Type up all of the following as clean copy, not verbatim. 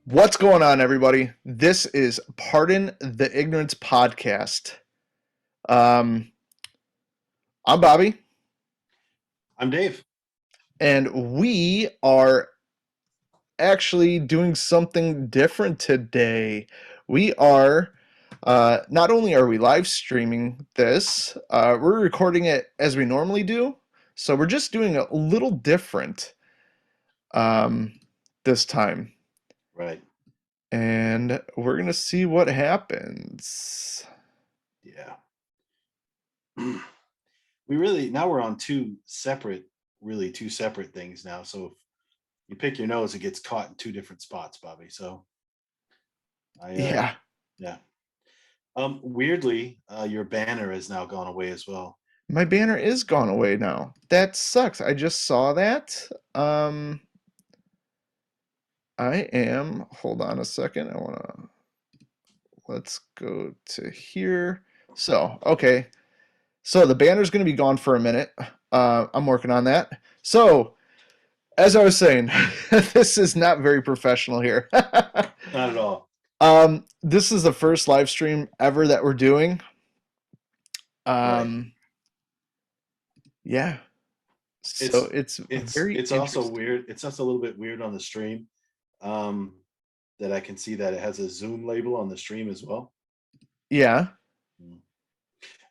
What's going on, everybody? This is Pardon the Ignorance podcast. Um, I'm Bobby, I'm Dave. and we are actually doing something different today. We are not only are we live streaming this, we're recording it as we normally do. So we're just doing a little different um, this time, Right. and we're gonna see what happens. Yeah. We're on two separate things now. So if you pick your nose, it gets caught in two different spots, Bobby. So I Yeah. yeah. Weirdly, your banner has now gone away as well. My banner is gone away now. That sucks. I just saw that. Hold on a second. Let's go to here. Okay. So the banner's going to be gone for a minute. I'm working on that. So, as I was saying, this is not very professional here. Not at all. This is the first live stream ever that we're doing. Right. Um, yeah. So It's it's very it's also interesting. weird. It's just a little bit weird on the stream. Um, that I can see that it has a Zoom label on the stream as well. Yeah. Mm.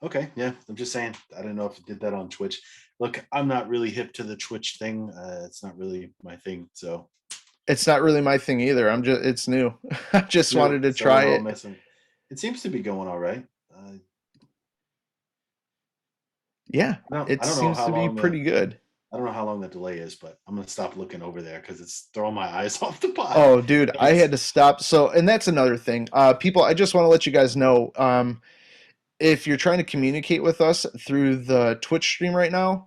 Okay, yeah, I'm just saying. I don't know if it did that on Twitch. Look, I'm not really hip to the Twitch thing. It's not really my thing. So It's not really my thing either. It's new. I it's just new, wanted to so try we're all it. messing. It seems to be going all right. Yeah, it I don't know seems how to be long the pretty good. I don't know how long the delay is, but I'm gonna stop looking over there because it's throwing my eyes off the pot. Oh, dude, I It's had to stop. So, and that's another thing. People, I just want to let you guys know, if you're trying to communicate with us through the Twitch stream right now,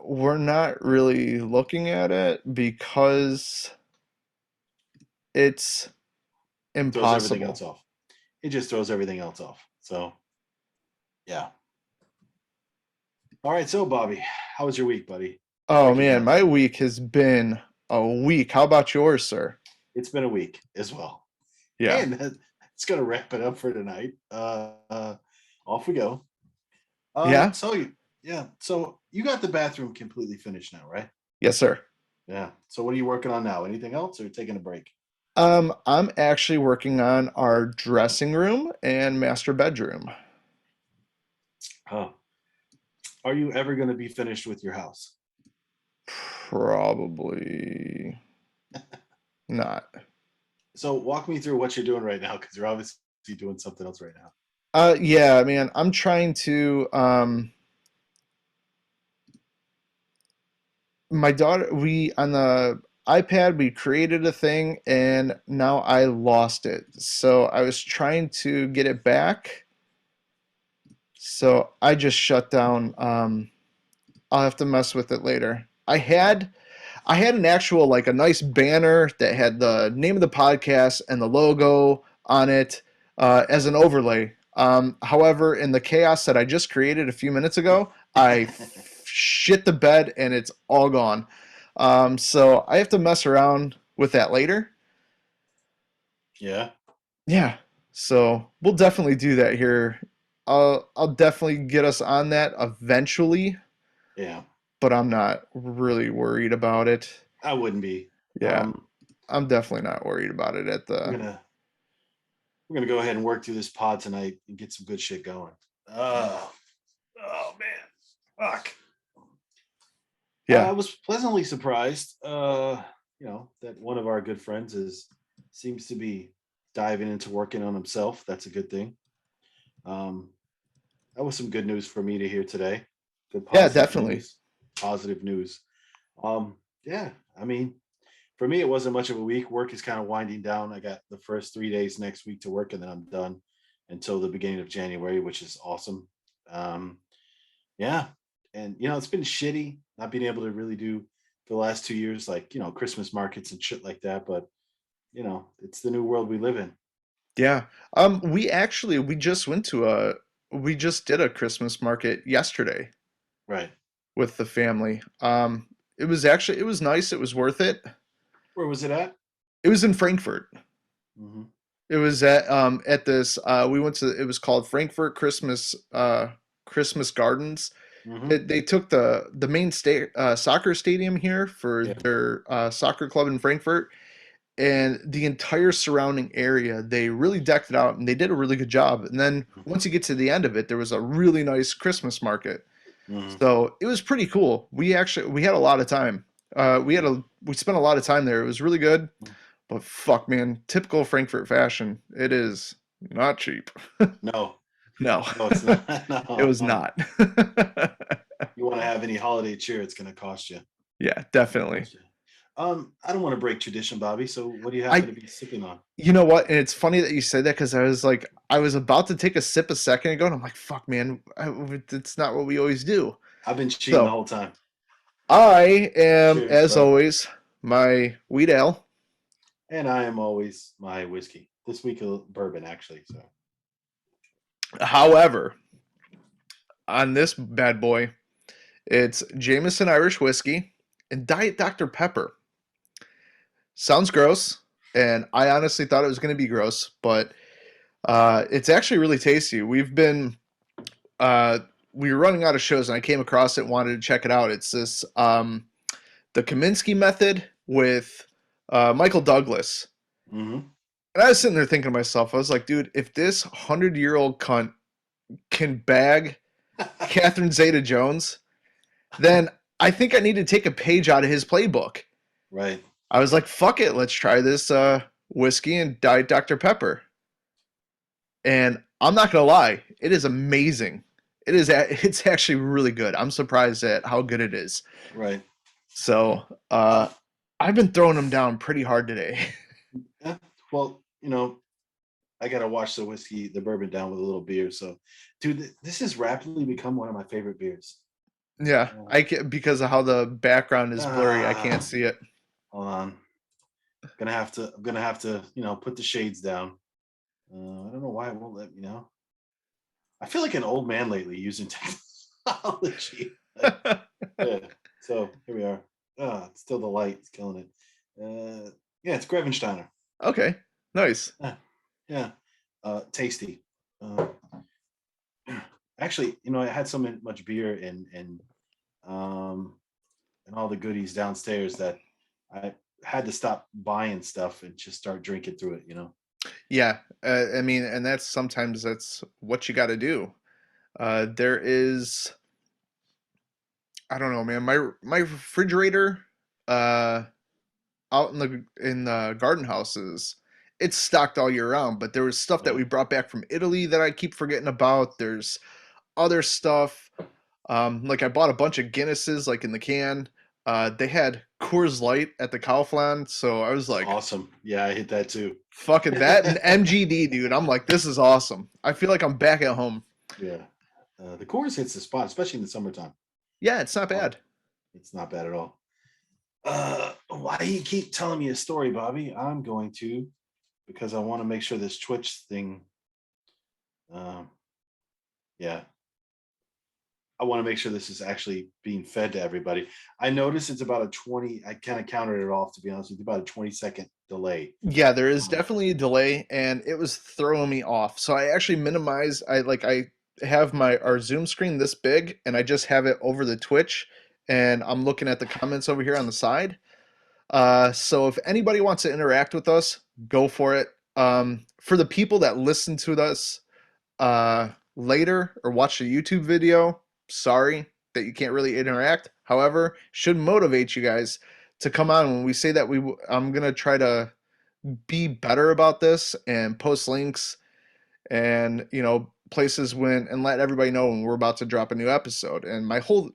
we're not really looking at it because it's throws everything impossible. else off. It just throws everything else off. So yeah. All right, so Bobby, how was your week, buddy? Oh Break it man, down to my me. week has been a week. How about yours, sir? It's been a week as well. Yeah. And it's gonna wrap it up for tonight. Off we go. Yeah? So you got the bathroom completely finished now, right? Yes, sir. Yeah. So what are you working on now? Anything else, or taking a break? I'm actually working on our dressing room and master bedroom. Oh, are you ever going to be finished with your house? Probably not. So walk me through what you're doing right now, because you're obviously doing something else right now. Yeah, man, I'm trying to my daughter we on the iPad we created a thing and now I lost it. So I was trying to get it back. So I just shut down. I'll have to mess with it later. I had an actual like a nice banner that had the name of the podcast and the logo on it as an overlay. However, in the chaos that I just created a few minutes ago, I shit the bed and it's all gone. So I have to mess around with that later. Yeah. Yeah. So we'll definitely do that here. I'll definitely get us on that eventually, Yeah. but I'm not really worried about it. I wouldn't be. Yeah. Um, I'm definitely not worried about it at we're the. gonna we're gonna go ahead and work through this pod tonight and get some good shit going. Oh, oh man, fuck. I Yeah. was pleasantly surprised, that one of our good friends is seems to be diving into working on himself. That's a good thing. Um, that was some good news for me to hear today. Good Yeah, positive definitely. news. Positive news. Yeah, I mean, for me, it wasn't much of a week. Work is kind of winding down. I got the first 3 days next week to work, and then I'm done until the beginning of January, which is awesome. Um, yeah, and it's been shitty not being able to really do for the last 2 years, like Christmas markets and shit like that. But it's the new world we live in. Yeah. We just did a Christmas market yesterday Right. with the family. It was nice. It was worth it. Where was it at? It was in Frankfurt. Hmm. It was at this we went to, it was called Frankfurt Christmas Gardens. Hmm. They took the main soccer stadium here for Yeah. their soccer club in Frankfurt, and the entire surrounding area. They really decked it out, and they did a really good job. And then once you get to the end of it, there was a really nice Christmas market. Hmm. So it was pretty cool. We had a lot of time. We spent a lot of time there. It was really good. But fuck, man, typical Frankfurt fashion. It is not cheap. No, No, no, it's not. it No. was not. You want to have any holiday cheer, it's going to cost you. Yeah, definitely. I don't want to break tradition, Bobby. So what do you happen I, to be sipping on? you know what? And it's funny that you said that because I was about to take a sip a second ago, and I'm like, fuck, man, it's not what we always do. I've been cheating the So whole time. I am, Cheers, as brother. always, my wheat ale. And I am always my whiskey. This week, a bourbon, actually. So, However, on this bad boy, it's Jameson Irish whiskey and Diet Dr. Pepper. Sounds gross, and I honestly thought it was going to be gross, but it's actually really tasty. Uh, we were running out of shows, and I came across it and wanted to check it out. It's this the Kaminsky method with Michael Douglas. hmm. And I was sitting there thinking to myself, I was like, dude, if this 100-year-old cunt can bag Catherine Zeta Jones, then I think I need to take a page out of his playbook. Right. I was like, fuck it, let's try this whiskey and Diet Dr. Pepper. And I'm not gonna lie, it is amazing. It's actually really good. I'm surprised at how good it is. Right. So Uh, I've been throwing them down pretty hard today. yeah. Well, I got to wash the whiskey, the bourbon down with a little beer. So, dude, this has rapidly become one of my favorite beers. Yeah, Uh, I can, because of how the background is blurry, I can't ah, see it. hold on. I'm gonna have to, put the shades down. I don't know why it won't let me know. I feel like an old man lately using technology. Yeah. So here we are. It's still the light. It's killing it. Yeah, it's Grevensteiner. Okay, nice. Yeah. Yeah. Tasty. Uh, actually, I had so much beer um and all the goodies downstairs that I had to stop buying stuff and just start drinking through it. Yeah, I mean, and that's what you got to do. There is, I don't know, man. My refrigerator, uh, out in the garden houses, it's stocked all year round. But there was stuff that Yeah. we brought back from Italy that I keep forgetting about. There's other stuff. Like I bought a bunch of Guinnesses, like in the can. They had Coors Light at the Kaufland, so I was It's like, awesome. Yeah, I hit that too. fucking that and MGD, dude. I'm like, this is awesome. I feel like I'm back at home. Yeah. The chorus hits the spot, especially in the summertime. Yeah, it's not Um, bad. it's not bad at all. Why do you keep telling me a story, Bobby? I'm going to, because I want to make sure this Twitch thing, um, yeah, I want to make sure this is actually being fed to everybody. I noticed it's about a 20, I kind of counted it off, to be honest with you, about a 20-second delay. Yeah, there is Um, definitely a delay, and it was throwing me off. So I actually minimized. I have our Zoom screen this big, and I just have it over the Twitch, and I'm looking at the comments over here on the side. So if anybody wants to interact with us, go for it. For the people that listen to us later or watch the YouTube video, sorry that you can't really interact. However, should motivate you guys to come on when we say that I'm gonna try to be better about this and post links and places when and let everybody know when we're about to drop a new episode. And my whole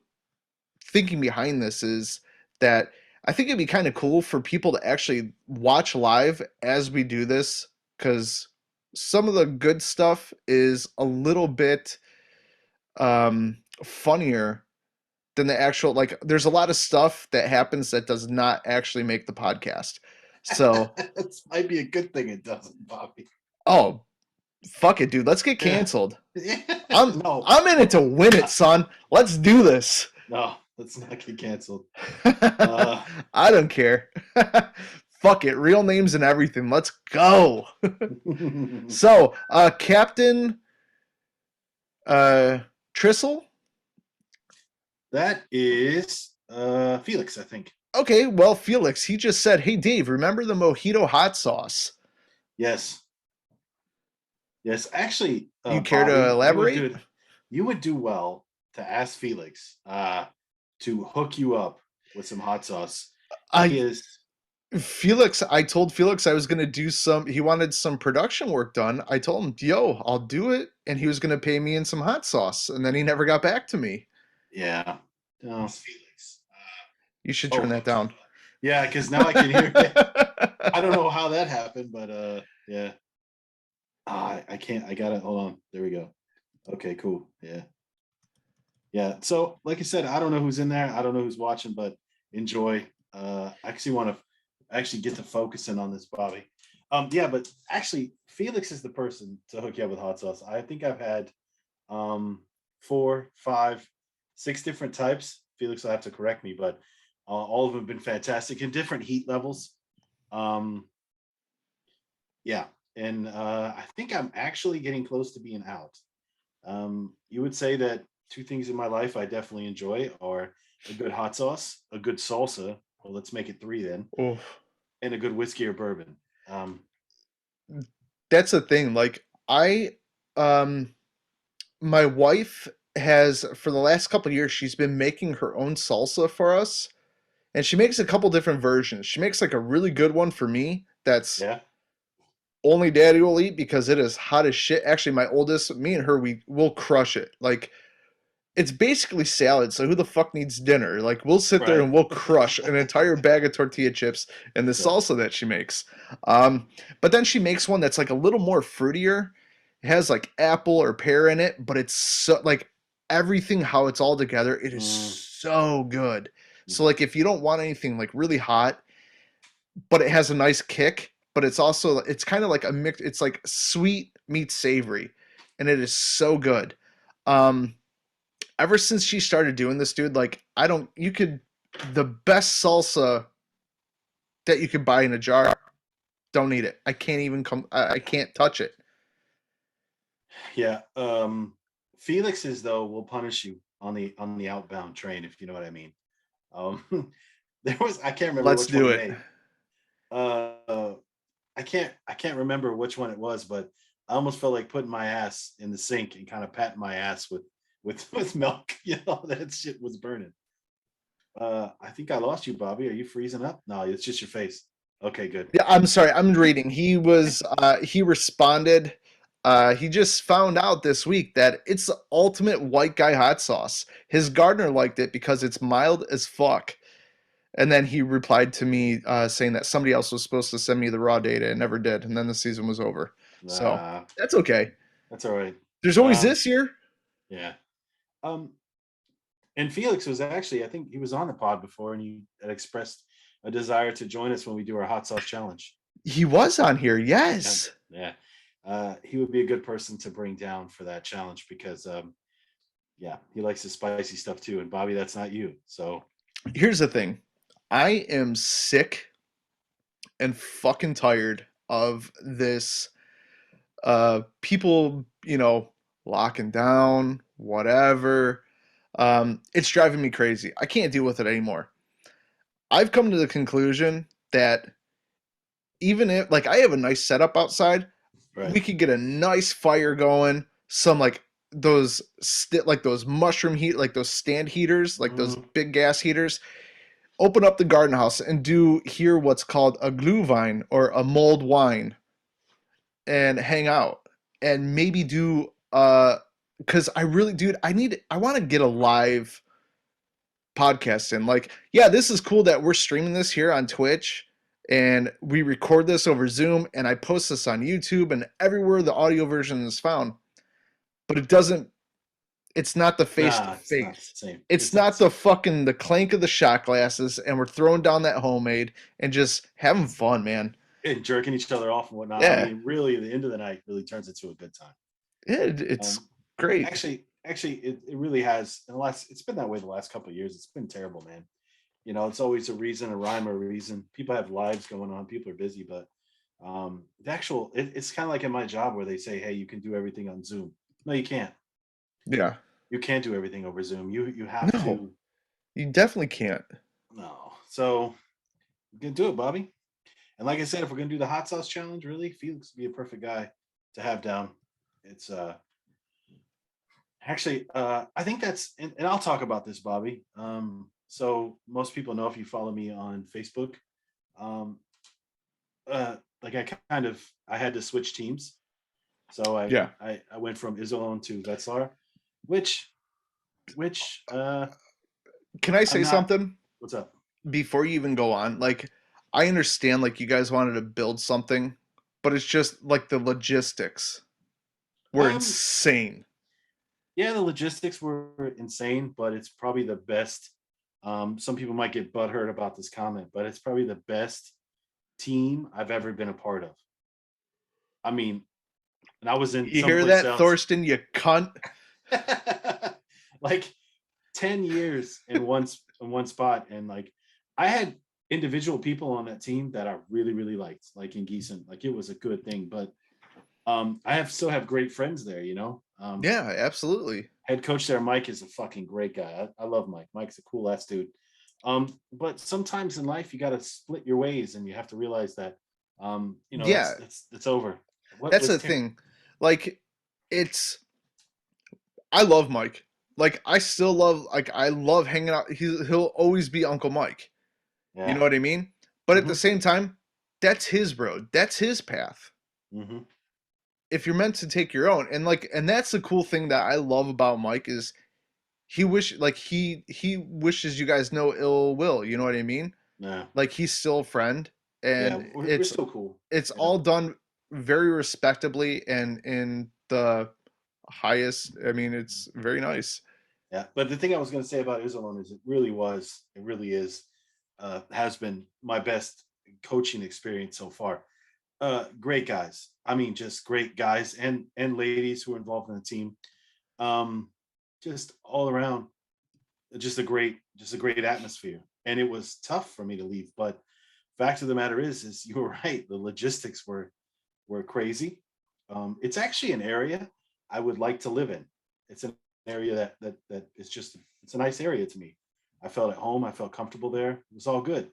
thinking behind this is that I think it'd be kind of cool for people to actually watch live as we do this, because some of the good stuff is a little bit funnier than the actual, like there's a lot of stuff that happens that does not actually make the podcast. So this might be a good thing it doesn't, Bobby. oh, fuck it, dude, let's get Yeah. canceled. Yeah. i'm No, i'm in it to win it, son. Let's do this. no, let's not get canceled. I don't care. Fuck it, real names and everything. Let's go. So, Captain uh, Trissel. That is Felix, I think. Okay, well, Felix, he just said, "Hey, Dave, remember the mojito hot sauce?" Yes. Yes. Actually, You care to Bobby, elaborate? you would do well to ask Felix to hook you up with some hot sauce. He I is Felix, I told Felix I was gonna do some. He wanted some production work done. I told him, "Yo, I'll do it," and he was gonna pay me in some hot sauce, and then he never got back to me. yeah. No, Felix. You should turn Oh, that down. yeah, because now I can hear it. I don't know how that happened, but yeah. I can't. I got it. Hold on. There we go. Okay, cool. Yeah. Yeah. So, like I said, I don't know who's in there. I don't know who's watching, but enjoy. I actually want to actually get to focusing on this, Bobby. Yeah, but actually, Felix is the person to hook you up with hot sauce. I think I've had four, five, six different types. Felix will have to correct me, but all of them have been fantastic in different heat levels. Um, yeah, and I think I'm actually getting close to being out. You would say that two things in my life I definitely enjoy are a good hot sauce, a good salsa. Well, let's make it three then, Oh, and a good whiskey or bourbon. Um, that's the thing. Like um, my wife has for the last couple of years, she's been making her own salsa for us, and she makes a couple different versions. She makes like a really good one for me. That's yeah. only daddy will eat because it is hot as shit. Actually, my oldest, me and her, we will crush it. Like it's basically salad. So who the fuck needs dinner? Like we'll sit there Right. and we'll crush an entire bag of tortilla chips and the Yeah. salsa that she makes. But then she makes one that's like a little more fruitier. It has like apple or pear in it, but it's so like everything how it's all together. It is Mm, so good. So mhm. like if you don't want anything like really hot, but it has a nice kick, but it's also it's kind of like a mix. It's like sweet meets savory, and it is so good. Um, Ever since she started doing this, dude, like I don't, you could the best salsa that you could buy in a jar. Don't eat it. I can't even come. I can't touch it. Yeah. Felix's though will punish you on the outbound train if you know what I mean. Um, there was I can't remember Let's which one do he it. made. Uh, I can't remember which one it was, but I almost felt like putting my ass in the sink and kind of patting my ass with milk. You know that shit was burning. I think I lost you, Bobby. Are you freezing up? No, it's just your face. Okay, good. Yeah, I'm sorry. I'm reading. He responded. He just found out this week that it's the ultimate white guy hot sauce. His gardener liked it because it's mild as fuck. And then he replied to me saying that somebody else was supposed to send me the raw data and never did. And then the season was over. So Nah, that's okay. that's all right. There's always Um, this year. yeah. Um, and Felix was actually, I think he was on the pod before, and he had expressed a desire to join us when we do our hot sauce challenge. He was on here. Yeah, Yes. yeah. He would be a good person to bring down for that challenge because, yeah, he likes the spicy stuff too. And Bobby, that's not you. So Here's the thing. I am sick and fucking tired of this people, locking down, whatever. It's driving me crazy. I can't deal with it anymore. I've come to the conclusion that even if like I have a nice setup outside, right. we could get a nice fire going, some like like those mushroom heat like those stand heaters, like those Mhm. big gas heaters. Open up the garden house and do here what's called a glühwein or a mulled wine and hang out and maybe do because I really dude I want to get a live podcast in. Like, yeah, this is cool that we're streaming this here on Twitch and we record this over Zoom and I post this on YouTube and everywhere the audio version is found. But it's not the face to Nah, it's not the face. same. It's It's not the not the same. fucking the clank of the shot glasses and we're throwing down that homemade and just having fun, man. And jerking each other off and whatnot. I Yeah. mean, really, the end of the night really turns into a good time. It's Um, great. actually, it really has. In the last, it's been that way the last couple of years. It's been terrible, man. It's always a reason, a rhyme or a reason. People have lives going on, people are busy, but it's kind of like in my job where they say, hey, you can do everything on Zoom. No, you can't. Yeah. You can't do everything over Zoom. You have No, to. you definitely can't. No. So you can do it, Bobby. And like I said, if we're gonna do the hot sauce challenge, really, Felix would be a perfect guy to have down. It's actually I think that's and I'll talk about this, Bobby. So most people know if you follow me on Facebook. Um like I had to switch teams. So Yeah. I went from Iserlohn to Wetzlar, which Can I I'm say not. something What's up? before you even go on? Like, I understand, like, you guys wanted to build something, but it's just like the logistics were Um insane. yeah, the logistics were insane, but it's probably the best. Some people might get butthurt about this comment, but it's probably the best team I've ever been a part of. I mean, and I was in You hear someplace that, else. Thorsten? You cunt. Like 10 years in one spot, and like I had individual people on that team that I really really liked, like in Gießen. Like it was a good thing, but I have still have great friends there. Yeah, absolutely. Head coach there, Mike, is a fucking great guy. I love Mike. Mike's a cool ass dude. But sometimes in life you got to split your ways, and you have to realize that Yeah, that's over. What that's was the Tim? thing. Like, it's I love Mike. Like, I still love, like, I love hanging out. He'll always be Uncle Mike. You know Yeah. what I mean? But at the Hmm. same time, that's his road. That's his path. Hmm. If you're meant to take your own, and like, and that's the cool thing that I love about Mike is he wishes you guys no ill will. You know what I mean? Yeah. Like, he's still a friend, Yeah. and We're still cool. it's Yeah. all done very respectably and in the highest. I mean, it's very nice. Yeah. But the thing I was going to say about Iserlohn is it really is, has been my best coaching experience so far. Great guys. I mean, just great guys and ladies who are involved in the team. Um, just all around, just a great atmosphere. And it was tough for me to leave, but fact of the matter is you were right. The logistics were crazy. It's actually an area I would like to live in. It's an area that is just it's a nice area to me. I felt at home. I felt comfortable there. It was all good.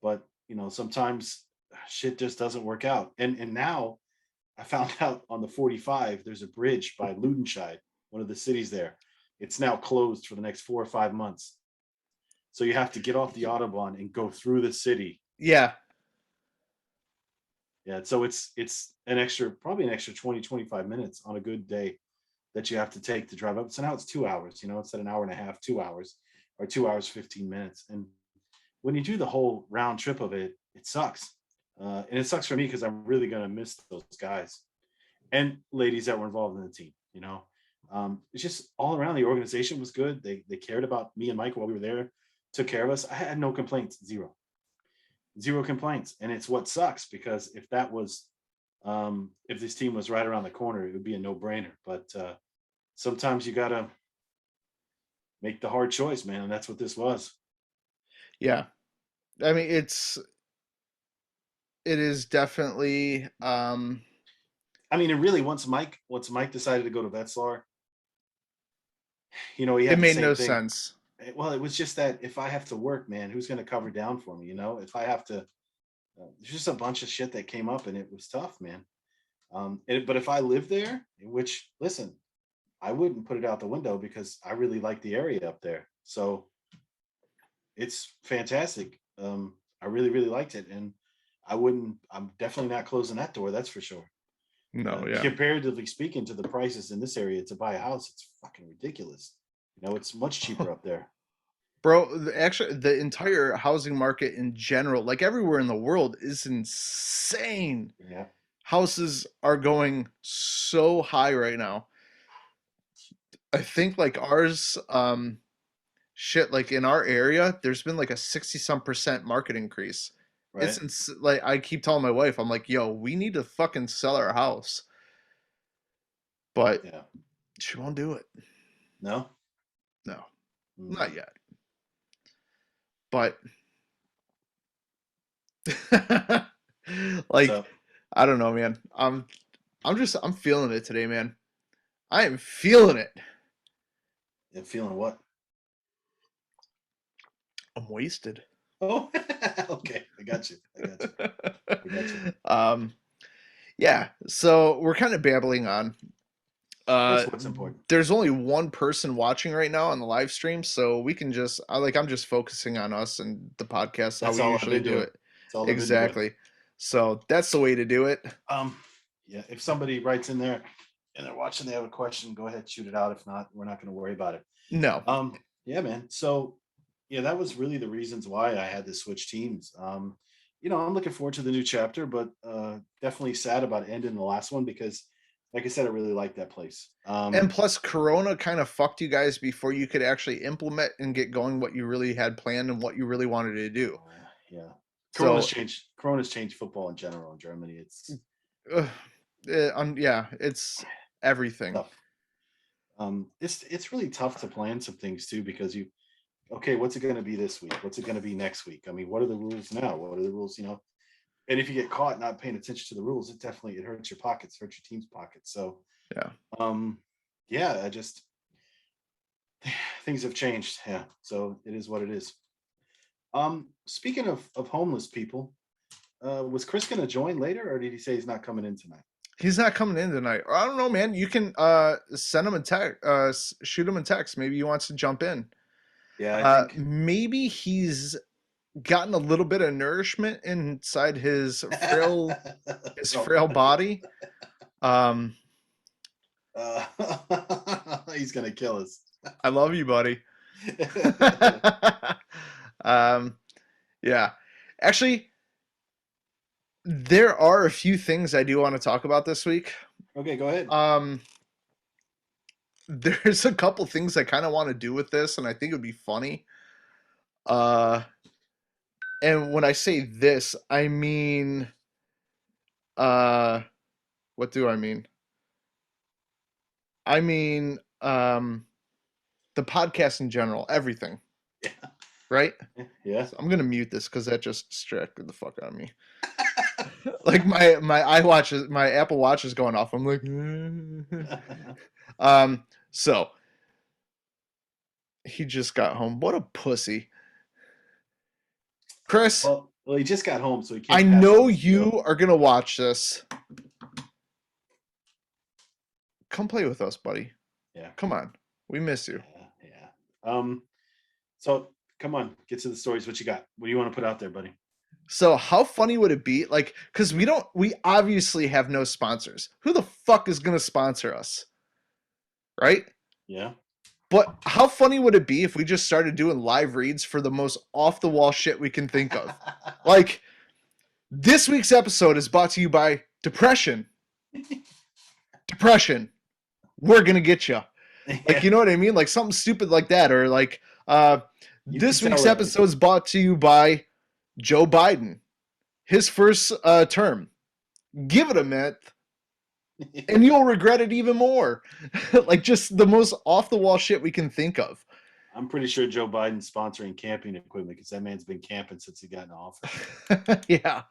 But sometimes shit just doesn't work out. And now I found out on the 45 there's a bridge by Ludenscheid, one of the cities there. It's now closed for the next 4 or 5 months. So you have to get off the Autobahn and go through the city. Yeah, Yeah, so it's an extra, probably an extra 20 to 25 minutes on a good day that you have to take to drive up. So now it's 2 hours, instead of an hour and a half, 2 hours, or 2 hours 15 minutes. And when you do the whole round trip of it, it sucks. And it sucks for me because I'm really gonna miss those guys and ladies that were involved in the team. It's just all around the organization was good. They cared about me and Mike while we were there, took care of us. I had no complaints, zero complaints. And it's what sucks because if this team was right around the corner, it would be a no brainer. But sometimes you gotta make the hard choice, man, and that's what this was. yeah. I mean, it is definitely I mean, and really, once Mike decided to go to Wetzlar, he it had the made same no thing. sense. Well, it was just that if I have to work, man, who's going to cover down for me? If I have to, there's just a bunch of shit that came up, and it was tough, man. But if I lived there, which listen, I wouldn't put it out the window because I really like the area up there. So it's fantastic. I really, really liked it, and I wouldn't. I'm definitely not closing that door. That's for sure. No, yeah. Comparatively speaking to the prices in this area to buy a house, it's fucking ridiculous. It's much cheaper up there. Bro, actually, the entire housing market in general, like everywhere in the world, is insane. Yeah. Houses are going so high right now. I think like ours, shit, like in our area, there's been like a 60 some percent market increase. Right. Like I keep telling my wife, I'm like, yo, we need to fucking sell our house. But Yeah. she won't do it. No. No, not Mm. yet. but What's like up? I don't know, man. I'm feeling it today, man. I am feeling it. You feeling what? I'm wasted. Oh, okay. I got you. I got you. I got you. um, yeah. So we're kind of babbling on. That's Uh, what's important. there's only one person watching right now on the live stream, so we can just I'm just focusing on us and the podcast how That's we all I've usually been do doing. it. That's all I've been doing. Exactly. So that's the way to do it. Um, yeah. If somebody writes in there and they're watching, they have a question, go ahead, shoot it out. If not, we're not going to worry about it. No. Yeah, man. So, yeah, that was really the reasons why I had to switch teams. I'm looking forward to the new chapter, but definitely sad about ending the last one because, like I said, I really like that place. And plus, Corona kind of fucked you guys before you could actually implement and get going what you really had planned and what you really wanted to do. Yeah, Corona's So, changed. Corona's changed football in general in Germany. It's uh, yeah, it's everything. tough. It's really tough to plan some things too because okay, what's it going to be this week? What's it going to be next week? I mean, what are the rules now? What are the rules? And if you get caught not paying attention to the rules, it hurts your pockets, hurts your team's pockets. So, Yeah. yeah, I just things have changed. Yeah, so it is what it is. Speaking of homeless people, was Chris going to join later, or did he say he's not coming in tonight? He's not coming in tonight. I don't know, man. You can send him a text, shoot him a text. Maybe he wants to jump in. Yeah, I think. Maybe he's gotten a little bit of nourishment inside his frail body. Um, Uh, he's gonna kill us. I love you, buddy. Yeah. Actually, there are a few things I do want to talk about this week. Okay, go ahead. There's a couple things I kind of want to do with this, and I think it would be funny. And when I say this, I mean, what do I mean? I mean, the podcast in general, everything. Yeah. Right? Yeah. So I'm gonna mute this because that just distracted the fuck out of me. Like my iWatch is my Apple Watch is going off. I'm like, so he just got home. What a pussy, Chris. Well, he just got home, so he can't. I know you are gonna watch this. Come play with us, buddy. Yeah. Come on, we miss you. Yeah. So come on, get to the stories. What you got? What do you want to put out there, buddy? So how funny would it be? Like, because we obviously have no sponsors. Who the fuck is gonna sponsor us? Right? Yeah. But how funny would it be if we just started doing live reads for the most off the wall shit we can think of? Like, this week's episode is brought to you by depression. Depression. We're gonna get you. Like, you know what I mean? Like something stupid like that, or like this week's episode is brought to you by Joe Biden. His first term. Give it a minute, and you'll regret it even more. Like just the most off the wall shit we can think of. I'm pretty sure Joe Biden's sponsoring camping equipment because that man's been camping since he got in office. Yeah.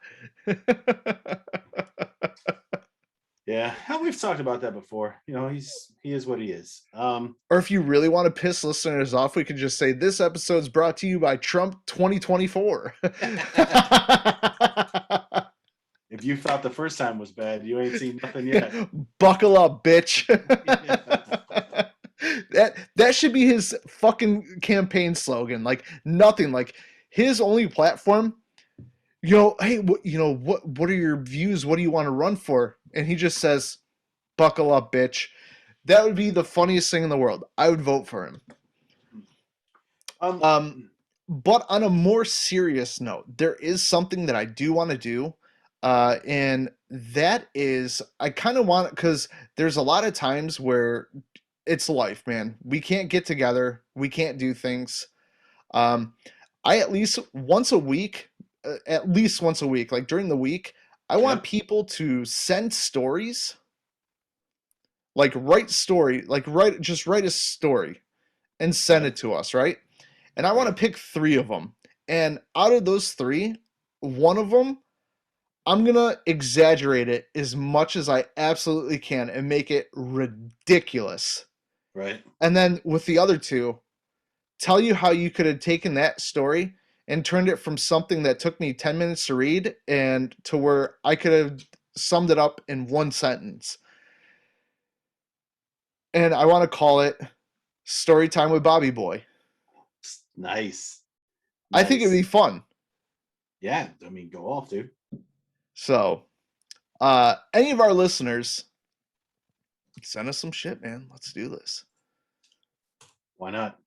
Yeah, we've talked about that before. He is what he is. Or if you really want to piss listeners off, we could just say this episode's brought to you by Trump 2024. If you thought the first time was bad, you ain't seen nothing yet. Buckle up, bitch. That should be his fucking campaign slogan. Like nothing. Like his only platform. Hey, what are your views? What do you want to run for? And he just says, "Buckle up, bitch." That would be the funniest thing in the world. I would vote for him. But on a more serious note, there is something that I do want to do. And that is, I kind of want, because there's a lot of times where it's life, man. We can't get together. We can't do things. I at least once a week, like during the week, I want people to send stories, like just write a story and send it to us, right? And I want to pick 3 of them. And out of those three, one of them, I'm going to exaggerate it as much as I absolutely can and make it ridiculous. Right. And then with the other two, tell you how you could have taken that story and turned it from something that took me 10 minutes to read and to where I could have summed it up in one sentence. And I want to call it Story Time with Bobby Boy. Nice. I think it'd be Nice. fun. Yeah. I mean, go off, dude. So, any of our listeners, send us some shit, man. Let's do this. Why not?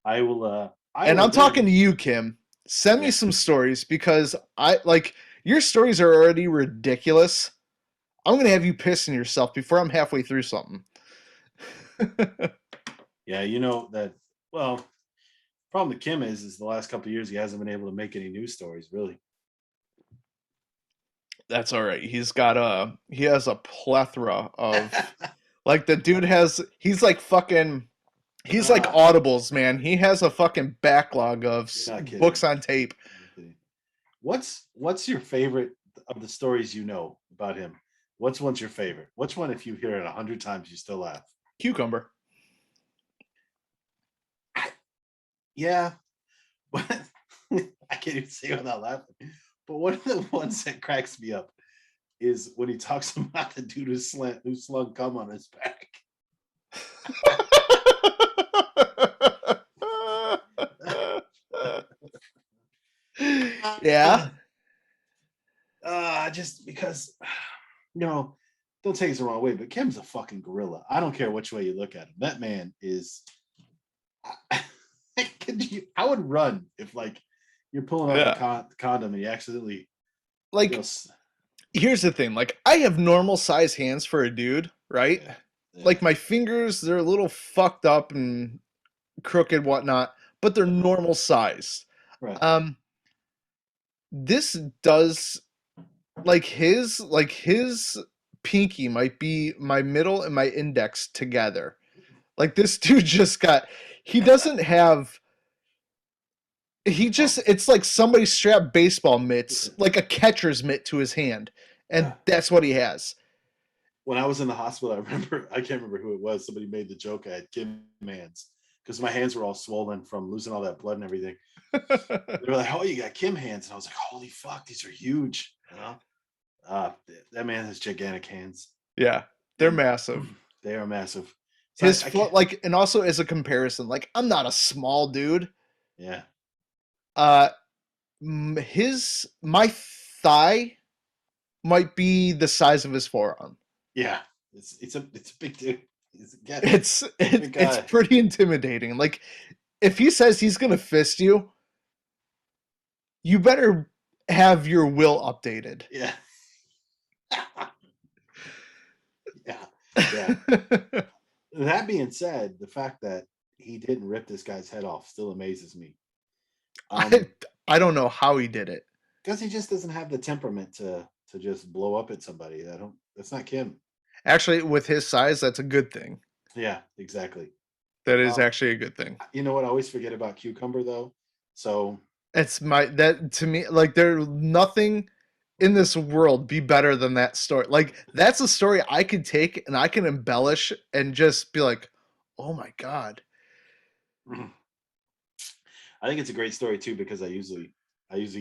I will. I And will I'm talking to then. you, Kim. Send me Yeah. some stories because I like your stories are already ridiculous. I'm gonna have you pissing yourself before I'm halfway through something. Yeah. You know that. Well, problem with Kim is the last couple of years he hasn't been able to make any news stories. Really. That's all right. He has a plethora of like the dude has he's like fucking he's like Ah, Audibles, man. He has a fucking backlog of you're not kidding. books on tape. You're not kidding. What's your favorite of the stories you know about him? What's one's your favorite? Which one, if you hear it 100 times, you still laugh? Cucumber. Yeah, but I can't even say it without laughing. But one of the ones that cracks me up is when he talks about the dude who slung cum on his back. Yeah. Just because, you know, don't take us the wrong way, but Kim's a fucking gorilla. I don't care which way you look at him. That man is. I would run if like you're pulling off Yeah. the condom and you accidentally, you know, Like here's the thing. Like I have normal size hands for a dude, right? yeah, yeah, Like my fingers, they're a little fucked up and crooked, whatnot, but they're normal sized. right, Um, this does like his pinky might be my middle and my index together. Like this dude just got he doesn't have he oh, just it's like somebody strapped baseball mitts, like a catcher's mitt to his hand, and yeah. that's what he has. When I was in the hospital, I remember I can't remember who it was. Somebody made the joke I had Kim hands because my hands were all swollen from losing all that blood and everything. They were like, "Oh, you got Kim hands," and I was like, "Holy fuck, these are huge!" You know, uh, that man has gigantic hands, Yeah, they're and massive. they are massive. So His I foot, can't. like, and also as a comparison, like, I'm not a small dude. Yeah, Uh, my thigh might be the size of his forearm. yeah. It's a big dude. Yeah, big It's guy. pretty intimidating. Like, if he says he's gonna fist you, you better have your will updated. Yeah, yeah, yeah. That being said, the fact that he didn't rip this guy's head off still amazes me. I Um, I don't know how he did it. because he just doesn't have the temperament to just blow up at somebody. I don't. That's not Kim. Actually, with his size, that's a good thing. Yeah, exactly. That is Um, actually a good thing. you know what? I always forget about Cucumber though. So It's my that to me like there's nothing in this world be better than that story. Like that's a story I could take and I can embellish and just be like, "Oh my god." I think it's a great story too because I usually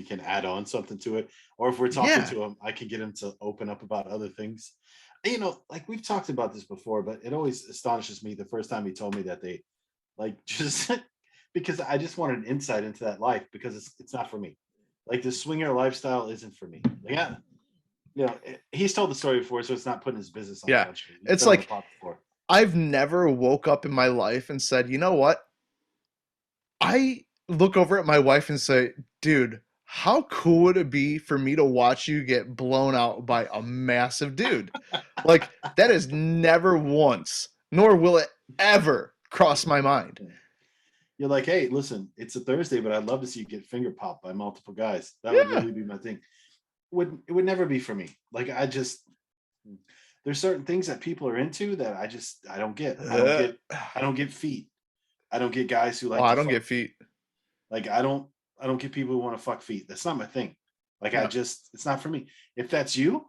can add on something to it, or if we're talking Yeah. to him, I can get him to open up about other things. You know, like we've talked about this before, but it always astonishes me the first time he told me that they like just because I just wanted an insight into that life because it's not for me. Like the swinger lifestyle isn't for me. Like he's told the story before, so it's not putting his business on Yeah. Front Street. He's It's been on the like pod before. I've never woke up in my life and said, "You know what? I look over at my wife and say, "Dude, how cool would it be for me to watch you get blown out by a massive dude?" Like that is never once, nor will it ever cross my mind. You're like, hey, listen, it's a Thursday, but I'd love to see you get finger popped by multiple guys. That would Yeah. really be my thing. It would never be for me. Like there's certain things that people are into that I don't get. I don't Uh, get I don't get feet. I don't get guys who oh, like I to don't fuck. get feet. Like I don't. I don't get people who want to fuck feet. That's not my thing. Like Yeah. it's not for me. If that's you,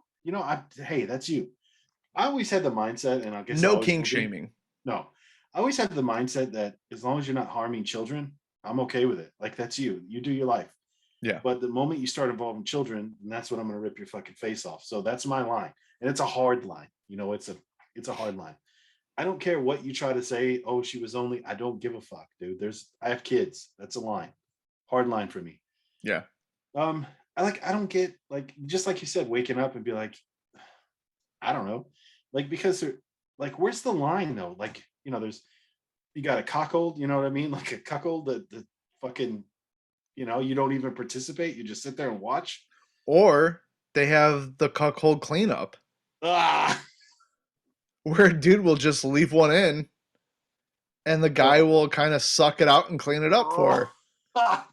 hey, that's you. I always had the mindset, and I guess I No always king will be. shaming. No, I always had the mindset that as long as you're not harming children, I'm okay with it. Like that's you. You do your life. Yeah. But the moment you start involving children, and that's when I'm gonna rip your fucking face off. So that's my line. And it's a hard line. It's a hard line. I don't care what you try to say. Oh, she was only, I don't give a fuck, dude. I have kids. That's a line. Hard line for me. Yeah. Um, I don't get like just like you said, waking up and be like, I don't know. Like because where's the line though? Like, there's you got a cuckold, you know what I mean? Like a cuckold that fucking, you don't even participate, you just sit there and watch. Or they have the cuckold cleanup Ah, where a dude will just leave one in and the guy will kind of suck it out and clean it up for her. ah.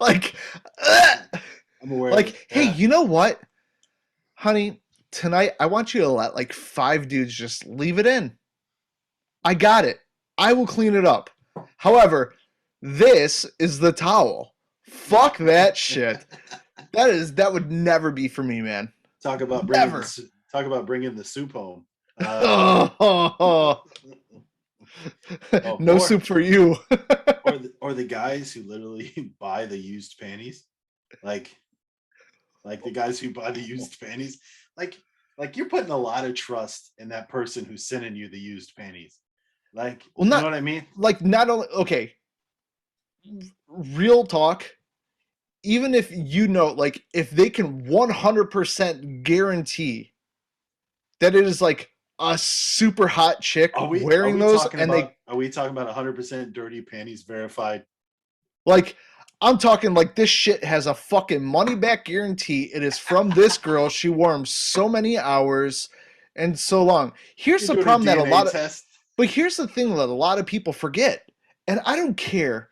Like, I'm aware of like, it. hey, Yeah. you know what, honey? Tonight, I want you to let like 5 dudes just leave it in. I got it. I will clean it up. However, this is the towel. Fuck that shit. That would never be for me, man. Talk about Never. bringing the soup home. No or soup for you. or the guys who literally buy the used panties, like the guys who buy the used panties, like you're putting a lot of trust in that person who's sending you the used panties. Like, Well, you not know what I mean? like not only okay. Real talk. Even if like if they can 100% guarantee that it is like a super hot chick wearing those, and are we talking about 100% dirty panties verified? like, I'm talking like this shit has a fucking money back guarantee. It is from this girl. She wore them so many hours and so long. Here's the problem that a lot of, but here's the thing that a lot of people forget, and I don't care.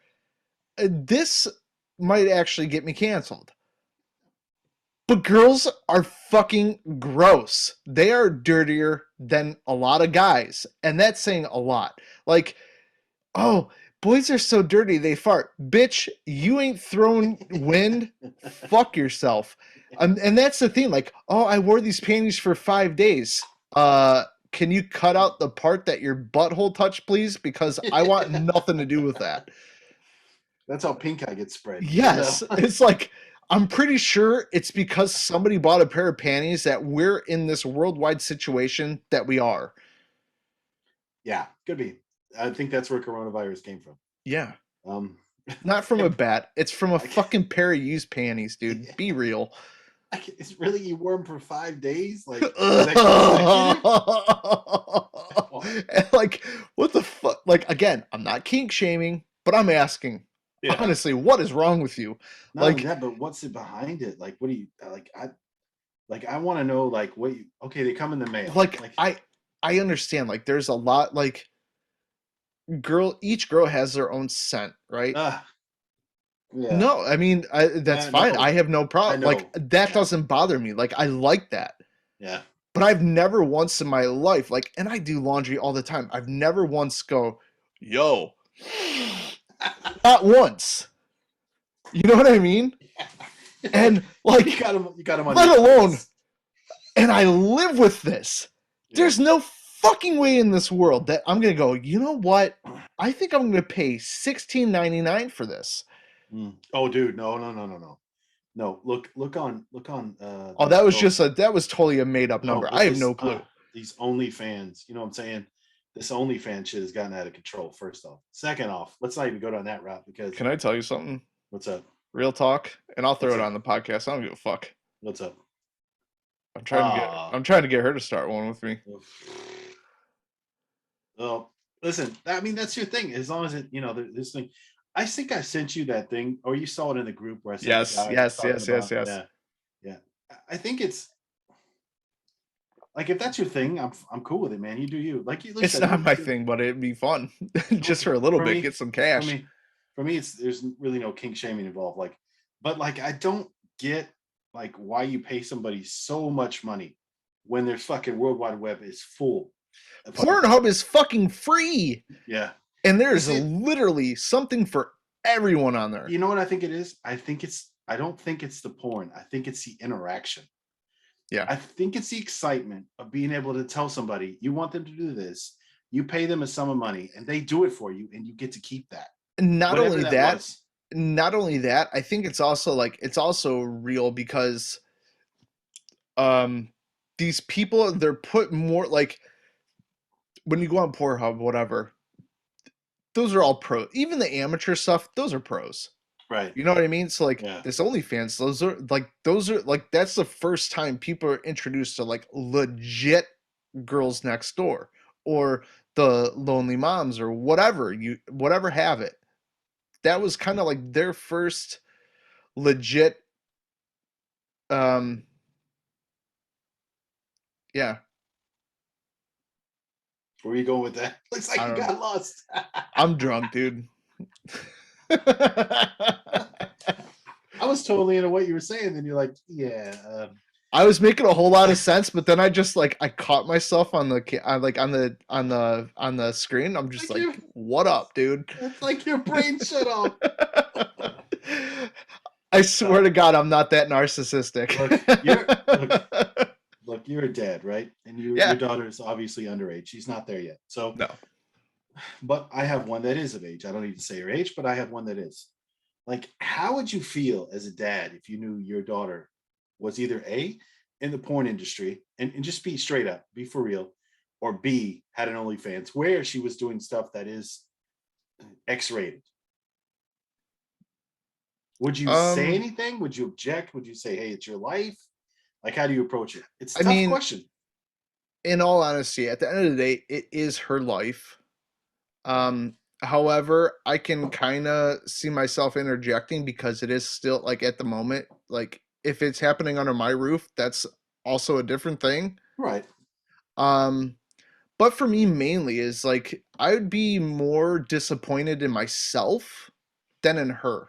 This might actually get me canceled. But girls are fucking gross. They are dirtier than a lot of guys. And that's saying a lot. Like, oh, boys are so dirty they fart. Bitch, you ain't throwing wind. Fuck yourself. And that's the thing. Like, oh, I wore these panties for 5 days. Can you cut out the part that your butthole touched, please? Because I want nothing to do with that. That's how pink eye gets spread. Yes. It's like, I'm pretty sure it's because somebody bought a pair of panties that we're in this worldwide situation that we are. Yeah, could be. I think that's where coronavirus came from. Yeah. Um, Not from a bat. It's from a fucking pair of used panties, dude. Yeah. Be real. It's really, you wore them for 5 days? Like, like, what the fuck? Like, again, I'm not kink shaming, but I'm asking. Yeah. Honestly, what is wrong with you? Not like that, but what's it behind it? Like, what do you I want to know, like, what you, okay, they come in the mail. Like I understand, like, there's a lot, like, each girl has their own scent, right? Yeah. No, I mean, that's fine. I have no problem. Like, that doesn't bother me. Like, I like that. Yeah. But I've never once in my life, like, and I do laundry all the time. I've never once go, yo, not once. You know what I mean? Yeah. And like, you got him on let alone, and I live with this. Yeah. There's no fucking way in this world that I'm gonna go, you know what? I think I'm gonna pay $16.99 for this. Oh, dude, no. Look on. Oh, that was totally a made up number. I have no clue. These OnlyFans, you know what I'm saying? This OnlyFans shit has gotten out of control. First off, second off, let's not even go down that route because. Can I tell you something? What's up? Real talk, and I'll throw it on the podcast. I don't give a fuck. What's up? I'm trying to get her to start one with me. Well, listen. I mean, that's your thing. As long as it, this thing. I think I sent you that thing, or you saw it in the group where I said, yes. Yeah. I think it's like, if that's your thing, I'm cool with it, man. You do you. Like, it's not my thing, but it'd be fun just for a little bit, get some cash. For me, there's really no kink shaming involved. Like, but like, I don't get like why you pay somebody so much money when their fucking World Wide Web is full. Pornhub is fucking free. Yeah. And there's Is it? literally something for everyone on there. You know what I think it is? I don't think it's the porn. I think it's the interaction. Yeah. I think it's the excitement of being able to tell somebody you want them to do this. You pay them a sum of money and they do it for you and you get to keep that. Not Whatever only that that, was. I think it's also like it's also real because um these people they're put more like when you go on Pornhub, whatever, those are all pro. Even the amateur stuff, those are pros. Right. You know what I mean? So like Yeah. this OnlyFans, those are like that's the first time people are introduced to like legit girls next door or the lonely moms or whatever have it. That was kind of like their first legit um yeah, Where are you going with that? Looks like I you don't know. got lost. I'm drunk, dude. I was totally into what you were saying. Then you're like, yeah, I was making a whole lot of sense, but then I just like I caught myself on the like on the screen. I'm it's just like your like, "What up, dude?" it's like your brain shut off. I swear to God, I'm not that narcissistic. Look, look, you're a dad, right? And your Yeah, daughter is obviously underage. She's not there yet. So, no. but I have one that is of age. I don't need to say her age, but I have one that is. Like, how would you feel as a dad if you knew your daughter was either A, in the porn industry, and just be straight up, be for real, or B, had an OnlyFans where she was doing stuff that is X-rated? Would you say Um, anything? Would you object? Would you say, hey, it's your life? Like, how do you approach it? It's a I tough mean, question. in all honesty, at the end of the day, it is her life. However, I can kind of see myself interjecting because it is still like at the moment, like if it's happening under my roof, that's also a different thing. Right, Um, but for me, mainly is like I would be more disappointed in myself than in her,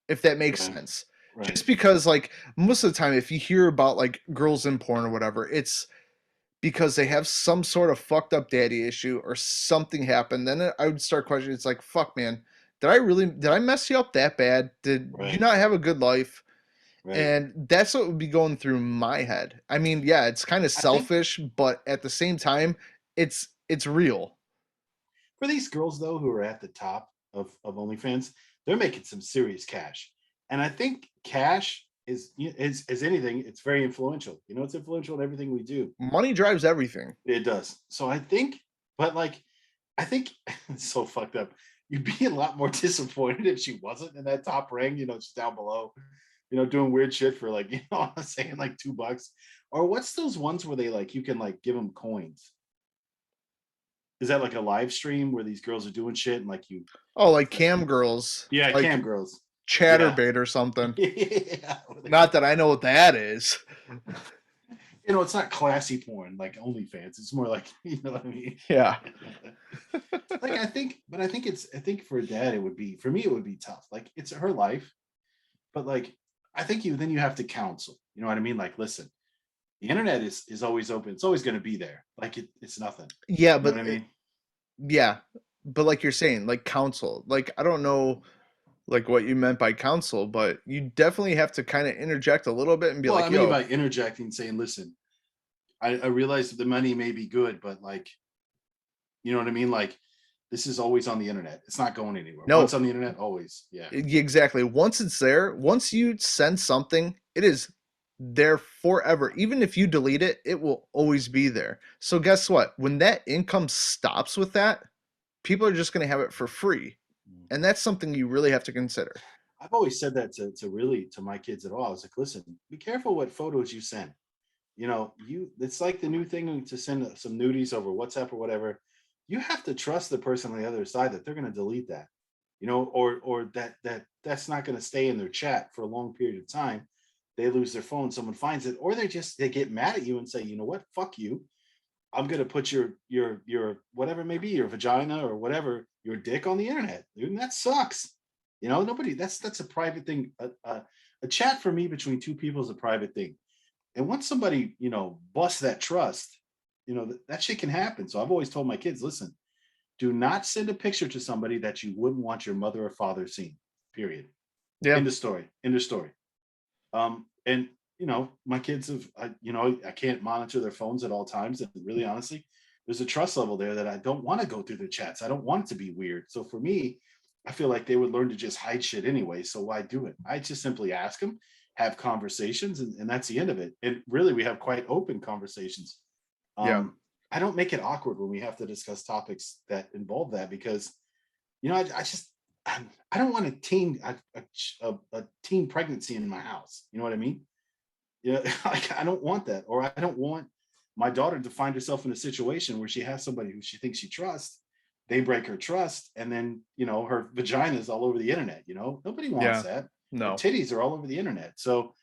if that makes right, sense. right. Just because, like, most of the time, if you hear about like girls in porn or whatever, it's because they have some sort of fucked up daddy issue or something happened. Then I would start questioning. It's like, fuck, man, did I mess you up that bad? Did you Right, not have a good life? right. And that's what would be going through my head. I mean, yeah, it's kind of I think selfish, but at the same time, it's real. for these girls though who are at the top of OnlyFans, they're making some serious cash, and I think cash is anything. It's very influential. You know, it's influential in everything we do. Money drives everything. It does. So I think, but like, I think it's so fucked up. You'd be a lot more disappointed if she wasn't in that top ring. You know, she's down below. You know, doing weird shit for like, you know, I'm saying like $2. Or what's those ones where they like you can like give them coins? Is that like a live stream where these girls are doing shit and like you Oh, like it's like cam girls, yeah, like cam girls. Yeah. Chatterbait or something. Yeah. Not that I know what that is. You know, it's not classy porn like OnlyFans. It's more like, you know what I mean? Yeah. Like I think for a dad it would be for me it would be tough. Like it's her life, but like I think you have to counsel. You know what I mean? Like, listen, the internet is always open. It's always going to be there. Like it's nothing. Yeah, You know but what I mean? yeah, but like you're saying, like counsel. Like I don't know like what you meant by counsel, but you definitely have to kind of interject a little bit and be Well, I like, mean "Yo, by interjecting, saying, listen, I realize that the money may be good, but like, you know what I mean? Like, this is always on the internet. It's not going anywhere. Once no, on the internet, always. Yeah. exactly. Once it's there, once you send something, it is there forever. Even if you delete it, it will always be there. So guess what? When that income stops with that, people are just going to have it for free. Mm. And that's something you really have to consider. I've always said that to really to my kids at all. I was like, listen, be careful what photos you send. You know, you it's like the new thing to send some nudies over WhatsApp or whatever. You have to trust the person on the other side that they're going to delete that, you know, or that's not going to stay in their chat for a long period of time. They lose their phone, someone finds it, or they get mad at you and say, you know what, fuck you. I'm going to put your whatever it may be, your vagina or whatever, your dick on the internet, dude. And that sucks. You know, nobody. That's a private thing. A chat for me between two people is a private thing, and once somebody, you know, busts that trust, you know, that shit can happen. So I've always told my kids, listen, Do not send a picture to somebody that you wouldn't want your mother or father seen. Period. Yeah. End of story. End of story. And my kids have, I can't monitor their phones at all times. And really, honestly, there's a trust level there that I don't want to go through their chats. I don't want it to be weird. So for me, I feel like they would learn to just hide shit anyway. So why do it? I just simply ask them, have conversations, and that's the end of it. And really, we have quite open conversations. Yeah. I don't make it awkward when we have to discuss topics that involve that because, I just I don't want a teen pregnancy in my house. You know what I mean? Yeah, like I don't want that, or I don't want my daughter to find herself in a situation where she has somebody who she thinks she trusts. They break her trust, and then her vagina is all over the internet. Nobody wants Yeah. that. Her No. titties are all over the internet. So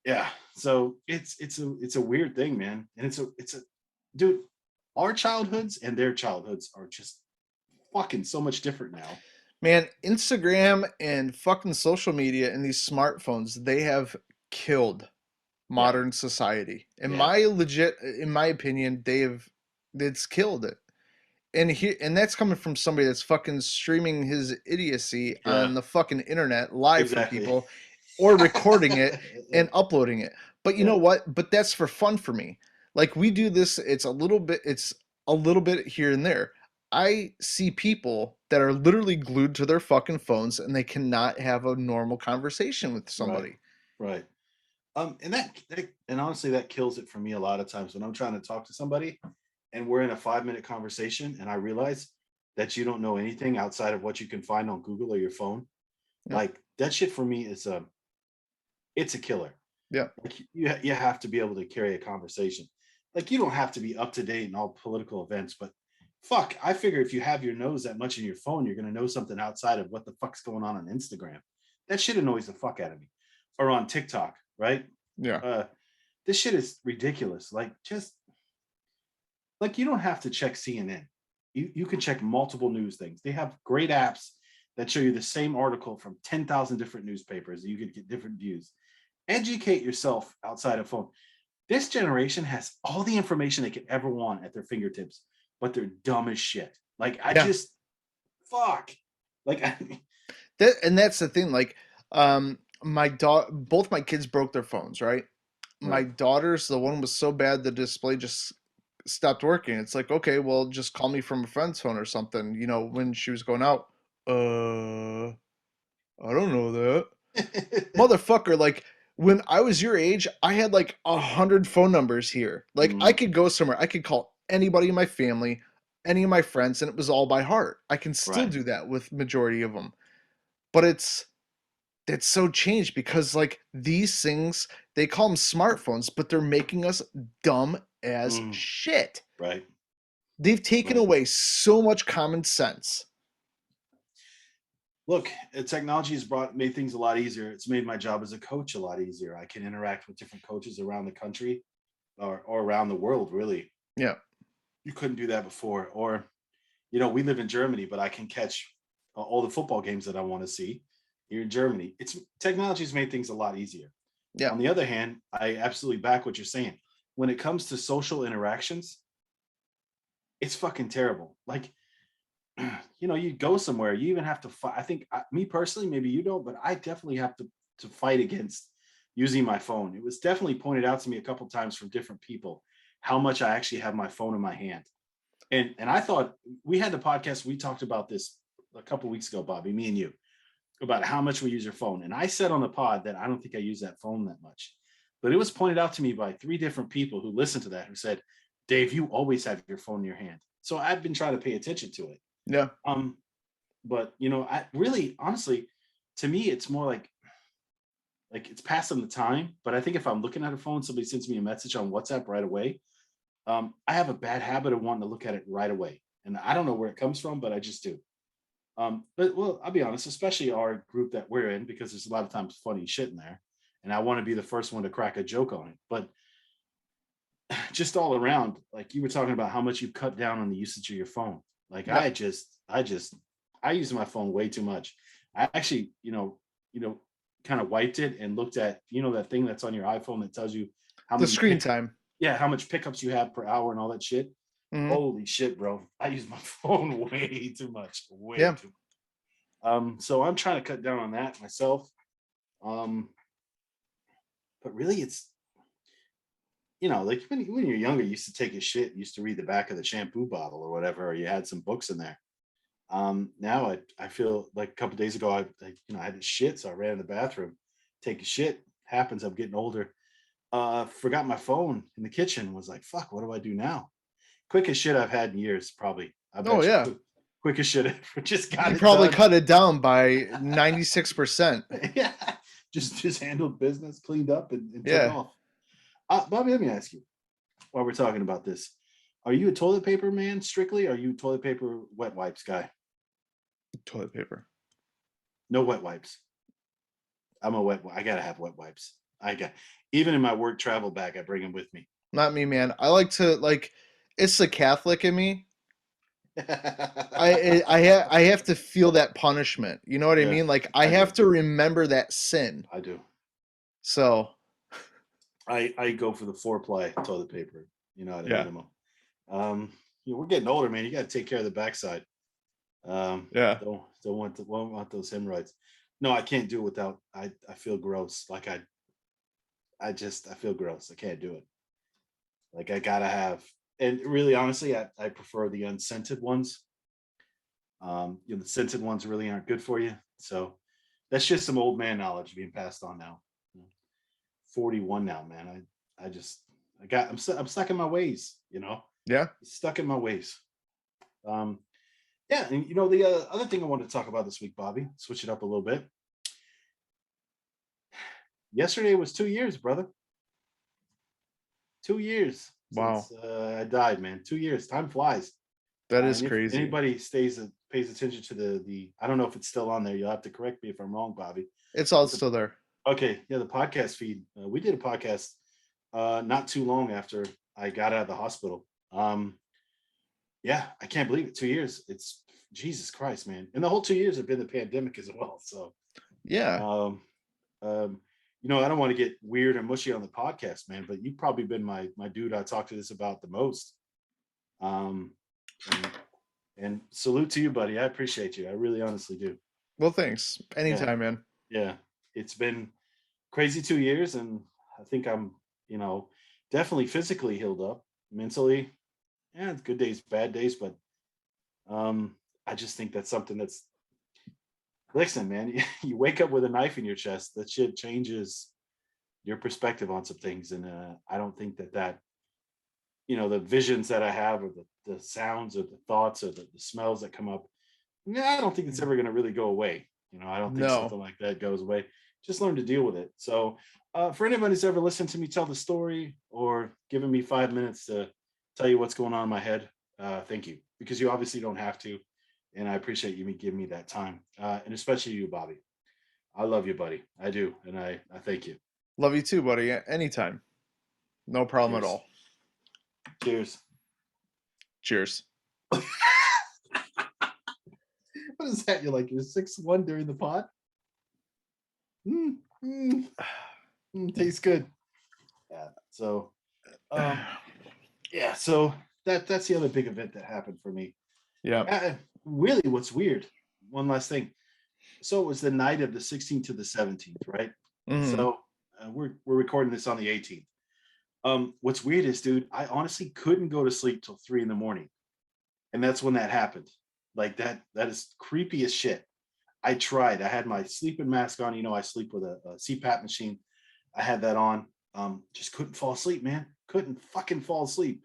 yeah, so it's a weird thing, man, and it's a dude. Our childhoods and their childhoods are just fucking so much different now. Man, Instagram and fucking social media and these smartphones, they have killed Yeah, modern society. yeah, In my opinion, it's killed it. And that's coming from somebody that's fucking streaming his idiocy yeah, on the fucking internet live for exactly. people or recording it Yeah, and uploading it. But you yeah, know what? But that's for fun for me. Like we do this, it's a little bit here and there. I see people that are literally glued to their fucking phones and they cannot have a normal conversation with right, somebody. right. And honestly, that kills it for me a lot of times when I'm trying to talk to somebody and we're in a 5 minute conversation and I realize that you don't know anything outside of what you can find on Google or your phone. Yeah. Like that shit for me is it's a killer. Yeah. Like you have to be able to carry a conversation. Like you don't have to be up to date in all political events, but fuck, I figure if you have your nose that much in your phone, you're gonna know something outside of what the fuck's going on Instagram. That shit annoys the fuck out of me. Or on TikTok, right? Yeah. Uh, this shit is ridiculous. Like just like you don't have to check CNN. You can check multiple news things. They have great apps that show you the same article from 10,000 different newspapers. You could get different views. Educate yourself outside of phone. This generation has all the information they could ever want at their fingertips, but they're dumb as shit. Like I Yeah. just fuck. Like That's the thing. Like, both my kids broke their phones, right? My right, daughter's, the one was so bad the display just stopped working. It's like, okay, well, just call me from a friend's phone or something. When she was going out. I don't know that. Motherfucker, like when I was your age, I had like 100 phone numbers here. Like I mm, could go somewhere, I could call anybody in my family, any of my friends, and it was all by heart. I can still right. do that with majority of them. But it's so changed because like these things, they call them smartphones, but they're making us dumb as Mm, shit. right, They've taken right. away so much common sense. Look, technology has made things a lot easier. It's made my job as a coach a lot easier. I can interact with different coaches around the country or around the world, really. Yeah. You couldn't do that before. Or, we live in Germany, but I can catch all the football games that I want to see here in Germany. It's technology has made things a lot easier. Yeah. On the other hand, I absolutely back what you're saying. When it comes to social interactions, it's fucking terrible. Like, you go somewhere, you even have to fight. I think me personally, maybe you don't, but I definitely have to fight against using my phone. It was definitely pointed out to me a couple times from different people how much I actually have my phone in my hand. And I thought we had the podcast, we talked about this a couple weeks ago, Bobby, me and you, about how much we use your phone. And I said on the pod that I don't think I use that phone that much. But it was pointed out to me by 3 different people who listened to that who said, Dave, you always have your phone in your hand. So I've been trying to pay attention to it. Yeah. Um, but I really honestly, to me, it's more like it's passing the time. But I think if I'm looking at a phone, somebody sends me a message on WhatsApp right away. I have a bad habit of wanting to look at it right away. And I don't know where it comes from, but I just do. But well, I'll be honest, especially our group that we're in, because there's a lot of times funny shit in there. And I want to be the first one to crack a joke on it. But just all around, like you were talking about how much you cut down on the usage of your phone. Like Yeah. I use my phone way too much. I actually, kind of wiped it and looked at, that thing that's on your iPhone that tells you how The many screen time. how much pickups you have per hour and all that shit. Hmm. Holy shit, bro. I use my phone way too much. Way Yeah. too much. So I'm trying to cut down on that myself. Um, but really it's like when you're younger, you used to take a shit, you used to read the back of the shampoo bottle or whatever, or you had some books in there. Now I feel like a couple days ago I had to shit, so I ran in the bathroom, take a shit. Happens, I'm getting older. Forgot my phone in the kitchen. Was like, fuck, what do I do now? Quickest shit I've had in years, probably. I Oh bet you yeah. quickest shit ever. Just got You it probably done. cut it down by 96%. Yeah, just handled business, cleaned up, and took Yeah. off. Bobby, let me ask you, while we're talking about this, are you a toilet paper man strictly? Or are you a toilet paper wet wipes guy? Toilet paper. No wet wipes. I gotta have wet wipes. I got Even in my work travel bag, I bring them with me. Not me, man. I like to like. It's the Catholic in me. I have to feel that punishment. You know what I Yeah, mean? Like I I have do. to remember that sin. I do. So I go for the 4-ply toilet paper, at a yeah, minimum. We're getting older, man. You got to take care of the backside. yeah. Won't want those hemorrhoids. No, I can't do it without. I feel gross. Like I feel gross. I can't do it. Like I gotta have. And really, honestly, I prefer the unscented ones. The scented ones really aren't good for you. So that's just some old man knowledge being passed on now. 41 now, man. I just I'm stuck in my ways, Yeah. stuck in my ways. Um, yeah, and the other thing I wanted to talk about this week, Bobby, switch it up a little bit. Yesterday was 2 years, brother. 2 years Wow. since I died, man. 2 years. Time flies. That is And if crazy. anybody pays attention to the I don't know if it's still on there. You'll have to correct me if I'm wrong, Bobby. It's all But still there. okay, yeah, the podcast feed. We did a podcast not too long after I got out of the hospital. Yeah, I can't believe it. 2 years. It's Jesus Christ, man. And the whole 2 years have been the pandemic as well. So, Yeah. um, um, I don't want to get weird and mushy on the podcast, man, but you've probably been my dude I talk to this about the most. Um, and and salute to you, buddy. I appreciate you. I really honestly do. Well, thanks. Yeah, Anytime, man. yeah. It's been crazy 2 years, and I think I'm, you know, definitely physically healed up. Mentally, yeah, it's good days, bad days, but I just think that's something that's listen, man. You wake up with a knife in your chest. That shit changes your perspective on some things, and I don't think that the visions that I have, or the sounds, or the thoughts, or the smells that come up. Yeah, I don't think it's ever going to really go away. I don't think No. something like that goes away. Just learn to deal with it. So, for anyone who's ever listened to me tell the story, or given me 5 minutes to tell you what's going on in my head, thank you, because you obviously don't have to, and I appreciate you giving me that time, and especially you, Bobby. I love you, buddy. I do, and I thank you. Love you too, buddy. Anytime. No problem at Cheers. all. Cheers. Cheers. What is that? You're 6'1" during the pod? Mm, mm, tastes good. Yeah. So, um, yeah. So that's the other big event that happened for me. Yeah. Really, what's weird? One last thing. So it was the night of the 16th to the 17th, right? Hmm. So we're recording this on the 18th. What's weird is, dude, I honestly couldn't go to sleep till 3 a.m, and that's when that happened. Like that is creepy as shit. I tried. I had my sleeping mask on. I sleep with a CPAP machine. I had that on. Just couldn't fall asleep, man. Couldn't fucking fall asleep.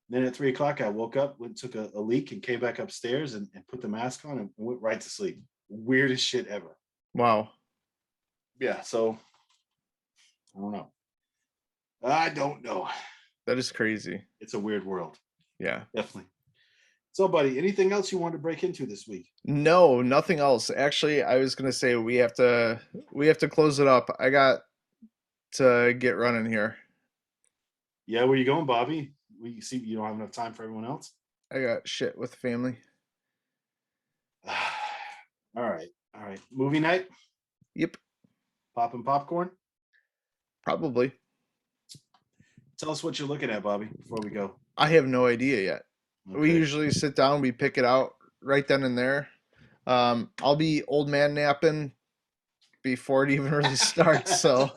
Then at 3 o'clock, I woke up, went took a leak, and came back upstairs and put the mask on and went right to sleep. Weirdest shit ever. Wow. Yeah. So I don't know. I don't know. That is crazy. It's a weird world. Yeah. Definitely. So, buddy, anything else you wanted to break into this week? No, nothing else. Actually, I was gonna say we have to close it up. I got to get running here. Yeah, where you going, Bobby? We see you don't have enough time for everyone else. I got shit with family. All right. All right. Movie night, Yep. popping popcorn. Probably. Tell us what you're looking at, Bobby, before we go. I have no idea yet. We Okay. usually sit down, we pick it out right then and there. I'll be old man napping before it even really starts. So,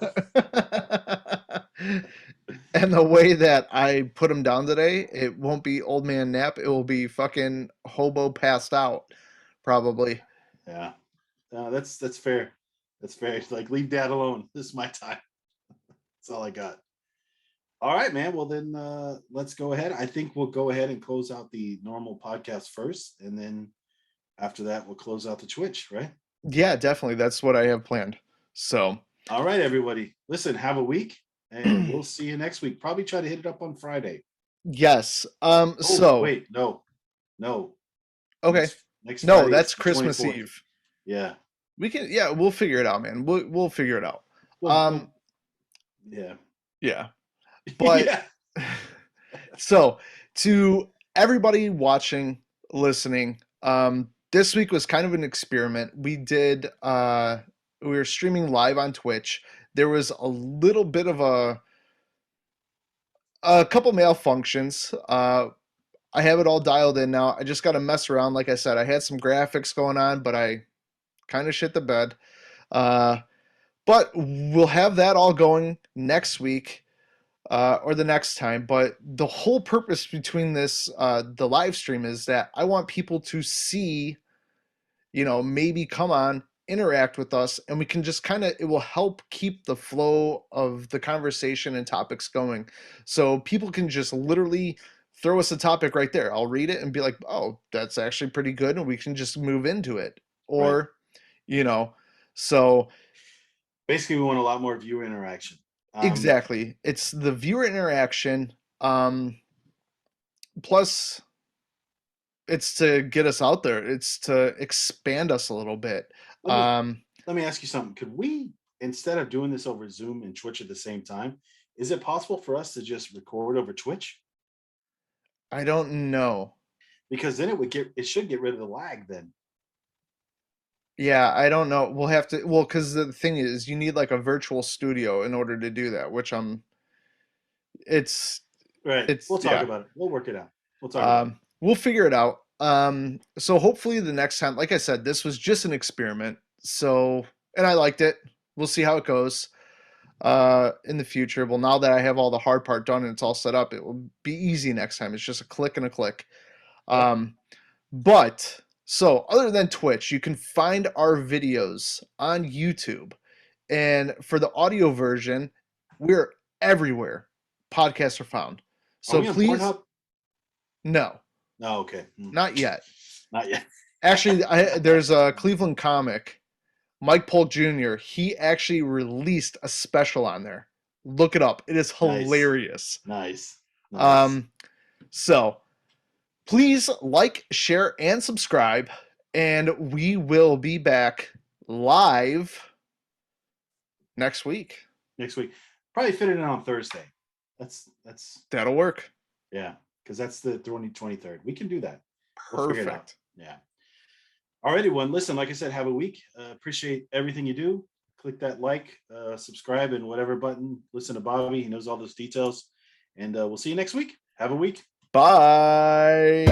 and the way that I put him down today, it won't be old man nap. It will be fucking hobo passed out, probably. Yeah. That's fair. That's fair. It's like leave dad alone. This is my time. That's all I got. All right, man. Well, then let's go ahead. I think we'll go ahead and close out the normal podcast first, and then after that, we'll close out the Twitch, right? Yeah, definitely. That's what I have planned. So, All right, everybody. Listen, have a week, and we'll see you next week. Probably try to hit it up on Friday. yes. Oh, So, wait, no. okay. Next No, Friday is that's the Christmas 24th. Eve. Yeah. We can, yeah, we'll figure it out, man. We'll figure it out. Well, yeah. Yeah. But Yeah. so to everybody watching, listening, this week was kind of an experiment. We were streaming live on Twitch. There was a little bit of a couple malfunctions. I have it all dialed in now. I just got to mess around. Like I said, I had some graphics going on, but I kind of shit the bed. But we'll have that all going next week. Or the next time. But the whole purpose between this, the live stream, is that I want people to see, maybe come on, interact with us, and we can just it will help keep the flow of the conversation and topics going. So people can just literally throw us a topic right there. I'll read it and be like, oh, that's actually pretty good. And we can just move into it. Right. Or, so Basically, we want a lot more viewer interaction. exactly. It's the viewer interaction. Plus, it's to get us out there. It's to expand us a little bit. Let me ask you something. Could we, instead of doing this over Zoom and Twitch at the same time, is it possible for us to just record over Twitch? I don't know. Because then it should get rid of the lag then. Yeah, I don't know. We'll have to, well, because the thing is, you need like a virtual studio in order to do that, which it's, Right. We'll talk yeah. about it. We'll work it out. We'll talk about it. We'll figure it out. So hopefully the next time, like I said, this was just an experiment. So, and I liked it. We'll see how it goes in the future. Well, now that I have all the hard part done and it's all set up, it will be easy next time. It's just a click and a click. But so other than Twitch, you can find our videos on YouTube. And for the audio version, we're everywhere podcasts are found. So please, Pornhub? no, No, okay. not yet. Not yet. Actually, there's a Cleveland comic, Mike Polk Jr. He actually released a special on there. Look it up. It is hilarious. Nice. So please like, share, and subscribe, and we will be back live next week. Probably fit it in on Thursday. That'll work. Yeah, because that's the 23rd. We can do that. Perfect. Yeah. All right, everyone. Listen, like I said, have a week. Appreciate everything you do. Click that like, subscribe, and whatever button. Listen to Bobby. He knows all those details. And we'll see you next week. Have a week. Bye.